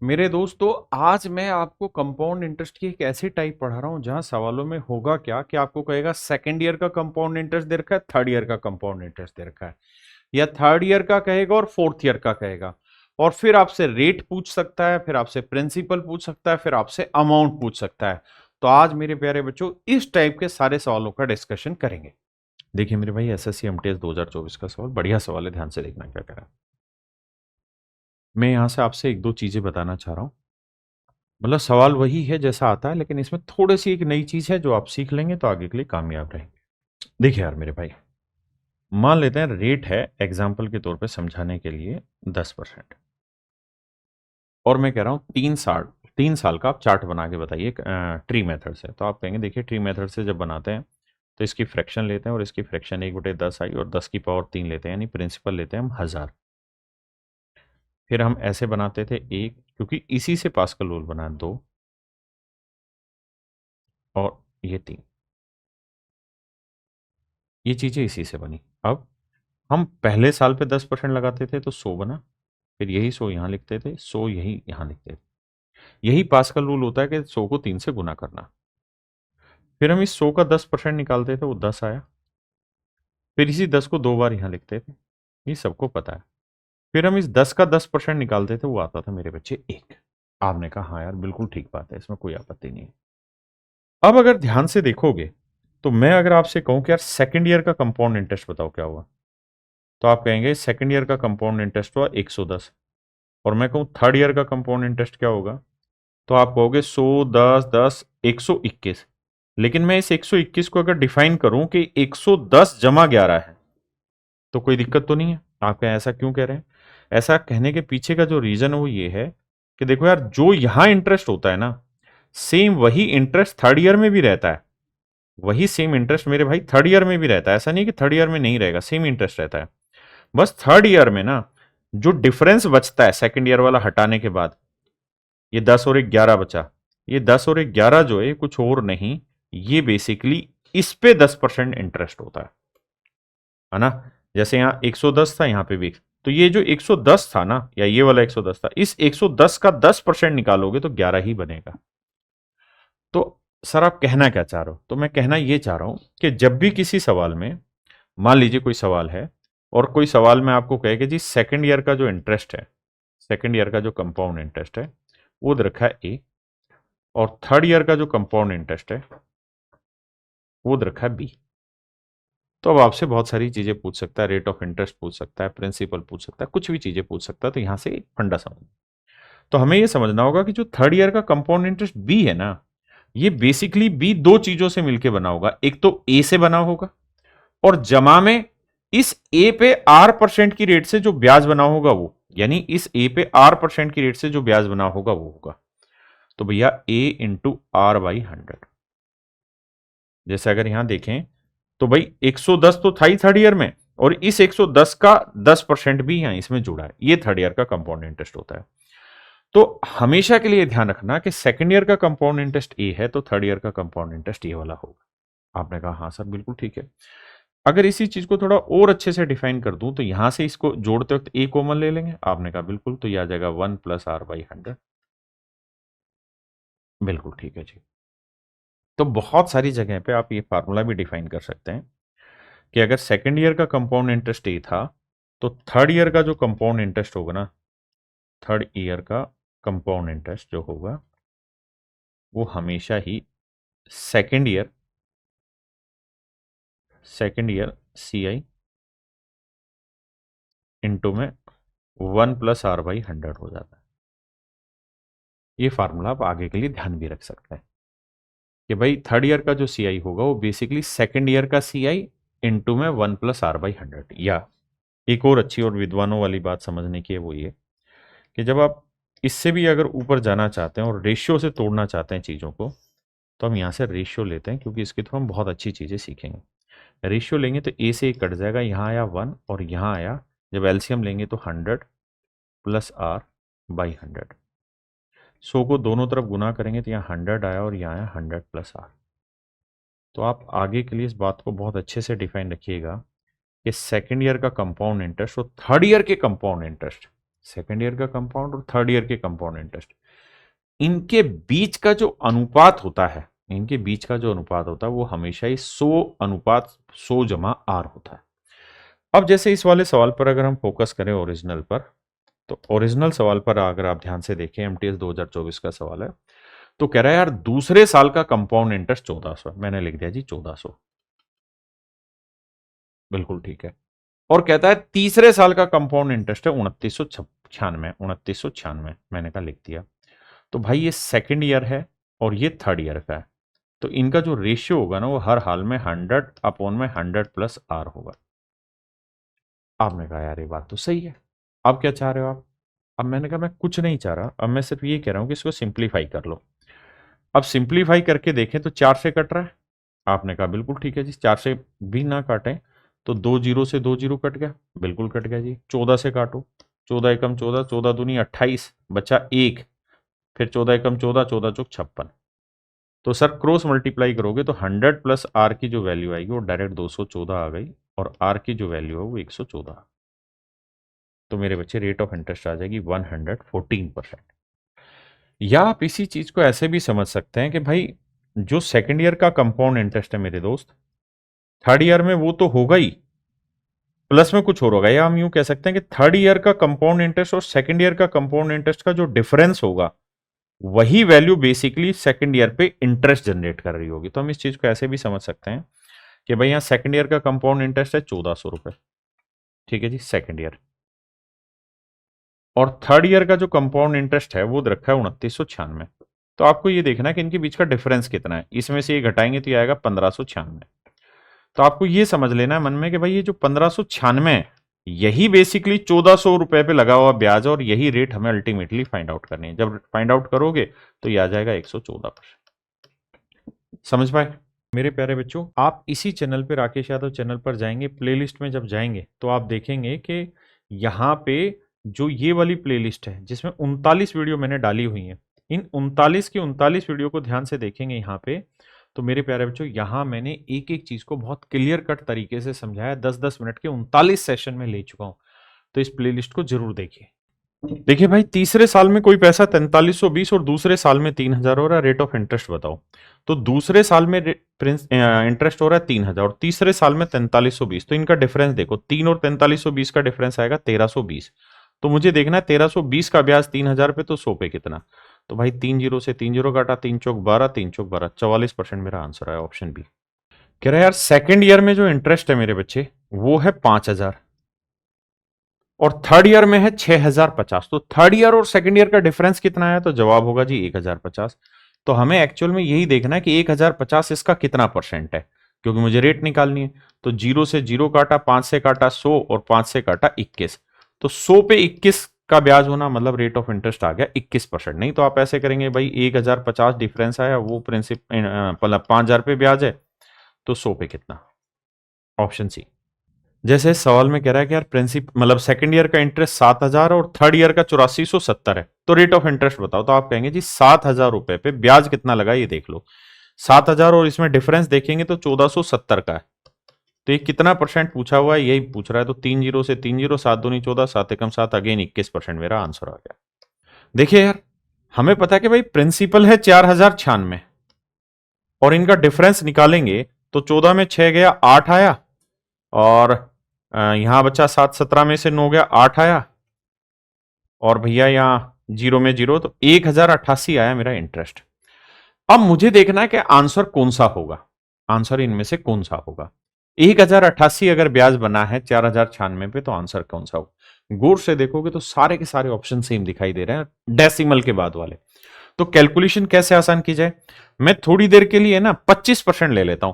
मेरे दोस्तों, आज मैं आपको कंपाउंड इंटरेस्ट की एक ऐसी टाइप पढ़ा रहा हूं जहां सवालों में होगा क्या कि आपको कहेगा सेकंड ईयर का कंपाउंड इंटरेस्ट दे रखा है, थर्ड ईयर का कंपाउंड इंटरेस्ट दे रखा है, या थर्ड ईयर का कहेगा और फोर्थ ईयर का कहेगा। और फिर आपसे रेट पूछ सकता है, फिर आपसे प्रिंसिपल पूछ सकता है, फिर आपसे अमाउंट पूछ सकता है। तो आज मेरे प्यारे बच्चों इस टाइप के सारे सवालों का डिस्कशन करेंगे। देखिए मेरे भाई, एसएससी एमटीएस 2024 का सवाल बढ़िया सवाल है, ध्यान से देखना क्या करा। मैं यहां से आपसे एक दो चीजें बताना चाह रहा हूं। मतलब सवाल वही है जैसा आता है, लेकिन इसमें थोड़ी सी एक नई चीज है जो आप सीख लेंगे तो आगे के लिए कामयाब रहेंगे। देखिए यार मेरे भाई, मान लेते हैं रेट है एग्जाम्पल के तौर पे समझाने के लिए 10%। और मैं कह रहा हूँ 3 साल का आप चार्ट बना के बताइए ट्री मेथड से। तो आप कहेंगे देखिए ट्री मेथड से जब बनाते हैं तो इसकी फ्रैक्शन लेते हैं और इसकी फ्रैक्शन 1/10 आई और 10 की पावर 3 लेते हैं, यानी प्रिंसिपल लेते हैं हम 1000। फिर हम ऐसे बनाते थे एक, क्योंकि इसी से पास्कल रूल बना है, 2 और ये 3। ये चीजें इसी से बनी। अब हम पहले साल पे 10% लगाते थे तो 100 बना, फिर यही 100 यहां लिखते थे, 100 यही यहां लिखते थे। यही पास्कल रूल होता है कि 100 को 3 से गुना करना। फिर हम इस 100 का 10% निकालते थे, वो 10 आया। फिर इसी 10 को 2 बार यहां लिखते थे, ये सबको पता है। फिर हम इस 10 का 10% निकालते थे, वो आता था मेरे बच्चे 1। आपने कहा हाँ यार बिल्कुल ठीक बात है, इसमें कोई आपत्ति नहीं है। अब अगर ध्यान से देखोगे तो मैं अगर आपसे कहूं कि यार सेकंड ईयर का कंपाउंड इंटरेस्ट बताओ क्या हुआ, तो आप कहेंगे सेकंड ईयर का कंपाउंड इंटरेस्ट हुआ 110। और मैं कहूं थर्ड ईयर का कंपाउंड इंटरेस्ट क्या होगा, तो आप कहोगे 100, 10, 10, 121। लेकिन मैं इस 121 को अगर डिफाइन करूं कि 110 जमा 11 है, तो कोई दिक्कत तो नहीं है। आप कहें ऐसा क्यों कह रहे हैं? ऐसा कहने के पीछे का जो रीजन है वो ये है कि देखो यार, जो यहां इंटरेस्ट होता है ना, सेम वही इंटरेस्ट थर्ड ईयर में भी रहता है। वही सेम इंटरेस्ट मेरे भाई थर्ड ईयर में भी रहता है। ऐसा नहीं कि थर्ड ईयर में नहीं रहेगा, सेम इंटरेस्ट रहता है। बस थर्ड ईयर में ना जो डिफरेंस बचता है सेकंड ईयर वाला हटाने के बाद, ये 10 और 11 बचा। ये 10 और 11 जो है कुछ और नहीं, ये बेसिकली इस पे 10% इंटरेस्ट होता है ना। जैसे यहां 110 था, यहां पे भी। तो ये जो 110 था ना, या ये वाला 110 था, इस 110 का 10% निकालोगे तो 11 ही बनेगा। तो सर आप कहना क्या चाह रहे हो? तो मैं कहना ये चाह रहा हूं कि जब भी किसी सवाल में, मान लीजिए कोई सवाल है और कोई सवाल में आपको कहे कि जी सेकंड ईयर का जो इंटरेस्ट है, सेकंड ईयर का जो कंपाउंड इंटरेस्ट है वो दे रखा है ए, और थर्ड ईयर का जो कंपाउंड इंटरेस्ट है वो दे रखा है बी। तो अब आपसे बहुत सारी चीजें पूछ सकता है, रेट ऑफ इंटरेस्ट पूछ सकता है, प्रिंसिपल पूछ सकता है, कुछ भी चीजें पूछ सकता है। तो यहां से एक फंडा समझ, तो हमें यह समझना होगा कि जो थर्ड ईयर का कंपाउंड इंटरेस्ट बी है ना, ये बेसिकली बी दो चीजों से मिलकर बना होगा। एक तो ए से बना होगा, और जमा में इस ए पे R% की रेट से जो ब्याज बना होगा वो, यानी इस ए पे R% की रेट से जो ब्याज बना होगा वो होगा। तो भैया ए इंटू R/100। जैसे अगर यहां देखें तो भाई 110 तो था ही थर्ड ईयर में, और इस 110 का 10% भी यहां इसमें जुड़ा है। ये थर्ड ईयर का कंपाउंड इंटरेस्ट होता है। तो हमेशा के लिए ध्यान रखना कि सेकंड ईयर का कंपाउंड इंटरेस्ट ए है तो थर्ड ईयर का कंपाउंड इंटरेस्ट ये वाला होगा। आपने कहा हाँ सर बिल्कुल ठीक है। अगर इसी चीज को थोड़ा और अच्छे से डिफाइन कर दूं तो यहां से इसको जोड़ते वक्त ए कॉमन ले लेंगे। आपने कहा बिल्कुल, तो यह आ जाएगा 1 + R/100। बिल्कुल ठीक है जी। तो बहुत सारी जगह पे आप ये फार्मूला भी डिफाइन कर सकते हैं कि अगर सेकेंड ईयर का कंपाउंड इंटरेस्ट ए था, तो थर्ड ईयर का जो कंपाउंड इंटरेस्ट होगा ना, थर्ड ईयर का कंपाउंड इंटरेस्ट जो होगा वो हमेशा ही सेकेंड ईयर CI इंटू में 1 + R/100 हो जाता है। ये फार्मूला आप आगे के लिए ध्यान भी रख सकते हैं कि भाई थर्ड ईयर का जो CI होगा वो बेसिकली सेकेंड ईयर का CI इंटू में 1 + R/100। या एक और अच्छी और विद्वानों वाली बात समझने की है, वो ये कि जब आप इससे भी अगर ऊपर जाना चाहते हैं और रेशियो से तोड़ना चाहते हैं चीज़ों को, तो हम यहाँ से रेशियो लेते हैं, क्योंकि इसके थ्रू हम बहुत अच्छी चीज़ें सीखेंगे। रेशियो लेंगे तो ए से कट जाएगा, यहाँ आया 1 और यहाँ आया, जब एलसीएम लेंगे तो 100 + R/100। 100 को दोनों तरफ गुना करेंगे तो यहाँ 100 आया और यहाँ आया 100 + R। तो आप आगे के लिए इस बात को बहुत अच्छे से डिफाइन रखिएगा कि सेकेंड ईयर का कंपाउंड इंटरेस्ट और थर्ड ईयर के कंपाउंड इंटरेस्ट सेकेंड ईयर का कंपाउंड और थर्ड ईयर के कंपाउंड इंटरेस्ट, इनके बीच का जो अनुपात होता है, इनके बीच का जो अनुपात होता है वो हमेशा ही 100 जमा आर होता है। अब जैसे इस वाले सवाल पर अगर हम फोकस करें ओरिजिनल पर, तो ओरिजिनल सवाल पर अगर आप ध्यान से देखें, एमटीएस 2024 का सवाल है, तो कह रहा है यार दूसरे साल का कंपाउंड इंटरेस्ट 1400, मैंने लिख दिया जी 1400, बिल्कुल ठीक है। और कहता है तीसरे साल का कंपाउंड इंटरेस्ट है 2996, मैंने कहा लिख दिया। तो भाई ये सेकंड ईयर है और ये थर्ड ईयर का है, तो इनका जो रेशियो होगा ना वो हर हाल में 100/100 प्लस आर होगा। आपने कहा यार ये बात तो सही है, अब क्या चाह रहे हो आप? अब मैंने कहा मैं कुछ नहीं चाह रहा, अब मैं सिर्फ ये कह रहा हूं कि इसको सिंप्लीफाई कर लो। अब सिंप्लीफाई करके देखें तो 4 से कट रहा है, आपने कहा बिल्कुल ठीक है जी, 4 से भी ना काटें तो 2 जीरो से 2 जीरो कट गया, बिल्कुल कट गया जी। 14 से काटो, 14 एकम 14, 14 दूनी 28, बचा 1, फिर 14 एकम 14, 14 चौक 56। तो सर क्रॉस मल्टीप्लाई करोगे तो 100 प्लस आर की जो वैल्यू आएगी वो डायरेक्ट 214 आ गई, और आर की जो वैल्यू है वो 114। तो मेरे बच्चे रेट ऑफ इंटरेस्ट आ जाएगी 114%। या आप इसी चीज को ऐसे भी समझ सकते हैं कि भाई जो सेकेंड ईयर का कंपाउंड इंटरेस्ट है मेरे दोस्त, थर्ड ईयर में वो तो होगा ही, प्लस में कुछ और होगा। या हम यूं कह सकते हैं कि थर्ड ईयर का कंपाउंड इंटरेस्ट और सेकेंड ईयर का कंपाउंड इंटरेस्ट का जो डिफरेंस होगा वही वैल्यू बेसिकली सेकेंड ईयर पे इंटरेस्ट जनरेट कर रही होगी। तो हम इस चीज को ऐसे भी समझ सकते हैं कि भाई यहां सेकेंड ईयर का कंपाउंड इंटरेस्ट है 1400 रुपए, ठीक है जी, सेकेंड ईयर। और थर्ड ईयर का जो कंपाउंड इंटरेस्ट है वो रखा है 2996। तो आपको ये देखना है कि इनके बीच का डिफरेंस कितना है, इसमें से ये घटाएंगे तो ये आएगा 1596। तो आपको ये समझ लेना है मन में कि भाई ये जो 1596 है यही बेसिकली 1400 रुपए पे लगा हुआ ब्याज, और यही रेट हमें अल्टीमेटली फाइंड आउट करनी है। जब फाइंड आउट करोगे तो ये आ जाएगा 114%। समझ पाए मेरे प्यारे बच्चों? आप इसी चैनल पे, राकेश यादव चैनल पर जाएंगे, प्लेलिस्ट में जब जाएंगे तो आप देखेंगे कि यहाँ पे जो ये वाली प्लेलिस्ट है जिसमें 39 वीडियो मैंने डाली हुई है, इन 39 की 39 वीडियो को ध्यान से देखेंगे यहाँ पे, तो मेरे प्यारे बच्चों यहाँ मैंने एक एक चीज को बहुत क्लियर कट तरीके से समझाया, 10-10 मिनट के 39 सेशन में ले चुका हूं। तो इस प्लेलिस्ट को जरूर देखिए। देखिए भाई, तीसरे साल में कोई पैसा 4320 और दूसरे साल में 3000 हो रहा है, रेट ऑफ इंटरेस्ट बताओ। तो दूसरे साल में इंटरेस्ट हो रहा है 3000 और तीसरे साल में 4320, तो इनका डिफरेंस देखो, 3 और 4320 का डिफरेंस आएगा 1320। तो मुझे देखना है 1320 का ब्याज 3000 पे तो 100 पे कितना। तो भाई 3 जीरो से 3 जीरो काटा, 3 चौक 12, 3 चौक 12, 44% मेरा आंसर है, ऑप्शन बी। कह रहा है यार सेकेंड ईयर में जो इंटरेस्ट है मेरे बच्चे वो है 5000 और थर्ड ईयर में है 6050। तो थर्ड ईयर और सेकेंड ईयर का डिफरेंस कितना है? तो जवाब होगा जी 1050। तो हमें एक्चुअल में यही देखना है कि 1050 इसका कितना परसेंट है, क्योंकि मुझे रेट निकालनी है। तो 0 से 0 काटा, 5 से काटा 100 और 5 से काटा 21। तो 100 पे 21 का ब्याज होना मतलब रेट ऑफ इंटरेस्ट आ गया 21%। नहीं तो आप ऐसे करेंगे भाई 1050 डिफरेंस आया, वो प्रिंसिप मतलब 5000 पे ब्याज है, तो 100 पे कितना? Option C. जैसे इस सवाल में कह रहा है कि यार प्रिंसिप मतलब सेकंड ईयर का इंटरेस्ट 7000 और थर्ड ईयर का 8470 है, तो रेट ऑफ इंटरेस्ट बताओ। तो आप कहेंगे जी 7000 रुपए पे ब्याज कितना लगा ये देख लो। 7000 और इसमें डिफरेंस देखेंगे तो 1470 का है। तो ये कितना परसेंट पूछा हुआ है यही पूछ रहा है। तो 3 जीरो से 3 जीरो, 7 दूनी 14, 7 एकम 7, अगेन 21% मेरा आंसर आ गया। देखिए यार, हमें पता है कि भाई प्रिंसिपल है 4096 और इनका डिफरेंस निकालेंगे तो 14 में 6 गया 8 आया, और यहां बचा 7, 17 में से 9 गया 8 आया, और भैया यहां जीरो में जीरो, तो 1088 आया मेरा इंटरेस्ट। अब मुझे देखना है कि आंसर कौन सा होगा, आंसर इनमें से कौन सा होगा। 1088 अगर ब्याज बना है 4096 पे, तो आंसर कौन सा होगा? गौर से देखोगे तो सारे के सारे ऑप्शन सेम दिखाई दे रहे हैं, डेसिमल के बाद वाले। तो कैलकुलेशन कैसे आसान की जाए, मैं थोड़ी देर के लिए ना 25% ले लेता हूं।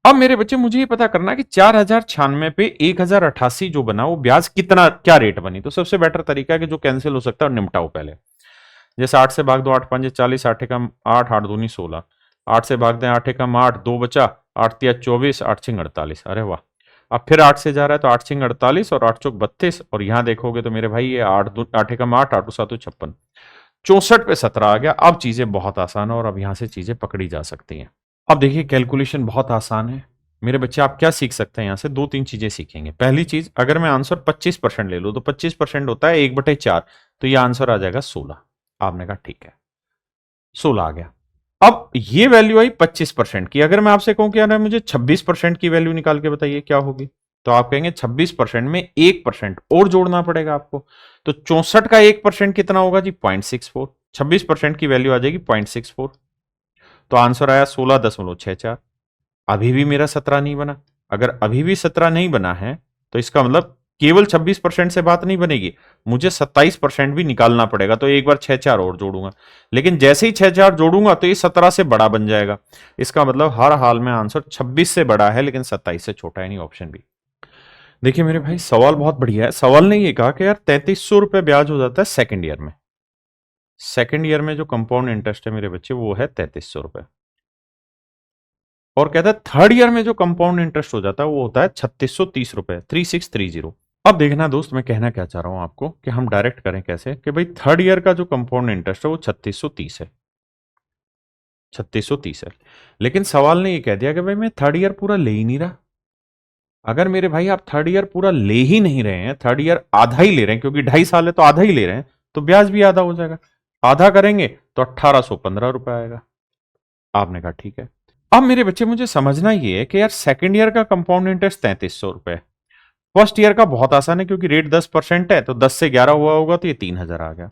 अब मेरे बच्चे मुझे ये पता करना कि 4096 पे 1088 जो बना वो ब्याज कितना, क्या रेट बनी। तो सबसे बेटर तरीका है कि जो कैंसिल हो सकता है और निपटाओ पहले। जैसे 8 से भाग दो, 8 5 40, 8 एकम 8, 8 दूनी 16, 8 से भाग दें 8 एकम 8, 2 बचा, 8 तिया 24, 8 छिंग 48। अरे वाह। अब फिर 8 से जा रहा है तो 8 छिंग 48 और 8 चौक 32, और यहां देखोगे तो मेरे भाई ये 8 एकम 8, 8 7 56, 64 पे 17 आ गया। अब चीजें बहुत आसान है और अब यहां से चीजें पकड़ी जा सकती हैं। अब देखिए कैलकुलेशन बहुत आसान है, मेरे बच्चे आप क्या सीख सकते हैं यहां से? 2-3 चीजें सीखेंगे। पहली चीज, अगर मैं आंसर 25% ले लूं तो 25% होता है 1/4, तो ये आंसर आ जाएगा 16। आपने कहा ठीक है, 16 आ गया। अब ये वैल्यू आई 25% की। अगर मैं आपसे कहूं कि यार मुझे 26% की वैल्यू निकाल के बताइए क्या होगी, तो आप कहेंगे 26% में 1% और जोड़ना पड़ेगा आपको। तो 64 का 1% कितना होगा जी? 0.64। 26% की वैल्यू आ जाएगी 0.64। तो आंसर आया 16.64। अभी भी मेरा 17 नहीं बना। अगर अभी भी 17 नहीं बना है तो इसका मतलब केवल 26% से बात नहीं बनेगी, मुझे 27% भी निकालना पड़ेगा। तो एक बार 6 4 और जोड़ूंगा, लेकिन जैसे ही 6 4 जोड़ूंगा तो ये 17 से बड़ा बन जाएगा। इसका मतलब हर हाल में आंसर 26 से बड़ा है लेकिन 27 से छोटा है, नहीं, ऑप्शन बी। देखिए मेरे भाई, सवाल बहुत बढ़िया है। सवाल ने ये कहा कि यार 3300 रुपए ब्याज हो जाता है सेकेंड ईयर में। सेकेंड ईयर में जो कंपाउंड इंटरेस्ट है मेरे बच्चे वो है 3300 रुपए। और कहता है थर्ड ईयर में जो कंपाउंड इंटरेस्ट हो जाता है वो होता है 3630 रुपए, 3630। अब देखना दोस्त, मैं कहना क्या चाह रहा हूं आपको कि हम डायरेक्ट करें कैसे, कि भाई थर्ड ईयर का जो कंपाउंड इंटरेस्ट है वो 3630 है, 3630 है। लेकिन सवाल ने ये कह दिया कि भाई मैं थर्ड ईयर पूरा ले ही नहीं रहा। अगर मेरे भाई आप थर्ड ईयर पूरा ले ही नहीं रहे हैं, थर्ड ईयर आधा ही ले रहे हैं, क्योंकि 2.5 साल है तो आधा ही ले रहे हैं, तो ब्याज भी आधा हो जाएगा। आधा करेंगे तो 1815 रुपए आएगा। आपने कहा ठीक है। अब मेरे बच्चे मुझे समझना ये है कि यार सेकंड ईयर का कंपाउंड इंटरेस्ट 3300 रुपए, फर्स्ट ईयर का बहुत आसान है क्योंकि रेट 10% है, तो 10 से 11 हुआ होगा तो ये 3000 आ गया।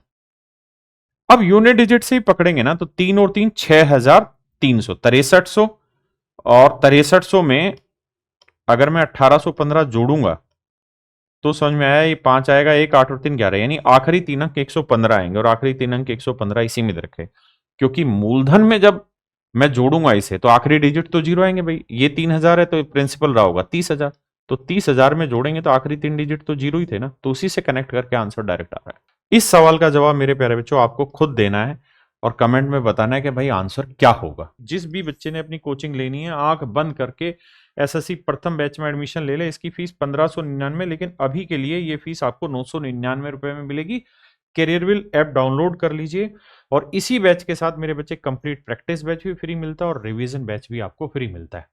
अब यूनिट डिजिट से ही पकड़ेंगे ना, तो 3 और 3 6300, 6300। और 6300 में अगर मैं 1815 जोड़ूंगा तो समझ में आया, ये 5 आएगा, 1 8 और 3 11, यानी आखिरी 3 अंक 115 आएंगे। और आखिरी 3 अंक 115 इसी में रखे, क्योंकि मूलधन में जब मैं जोड़ूंगा इसे तो आखिरी डिजिट तो जीरो आएंगे भाई। ये 3000 है तो प्रिंसिपल रहा होगा 30,000, तो 30,000 में जोड़ेंगे तो आखिरी 3 डिजिट तो जीरो ही थे ना, तो उसी से कनेक्ट करके आंसर डायरेक्ट आ रहा है। इस सवाल का जवाब मेरे प्यारे बच्चों आपको खुद देना है और कमेंट में बताना है कि भाई आंसर क्या होगा। जिस भी बच्चे ने अपनी कोचिंग लेनी है, आंख बंद करके एसएससी प्रथम बैच में एडमिशन ले ले। इसकी फीस 1599, लेकिन अभी के लिए ये फीस आपको 999 रुपए में मिलेगी। कैरियरविल ऐप डाउनलोड कर लीजिए, और इसी बैच के साथ मेरे बच्चे कंप्लीट प्रैक्टिस बैच भी फ्री मिलता है और रिवीजन बैच भी आपको फ्री मिलता है।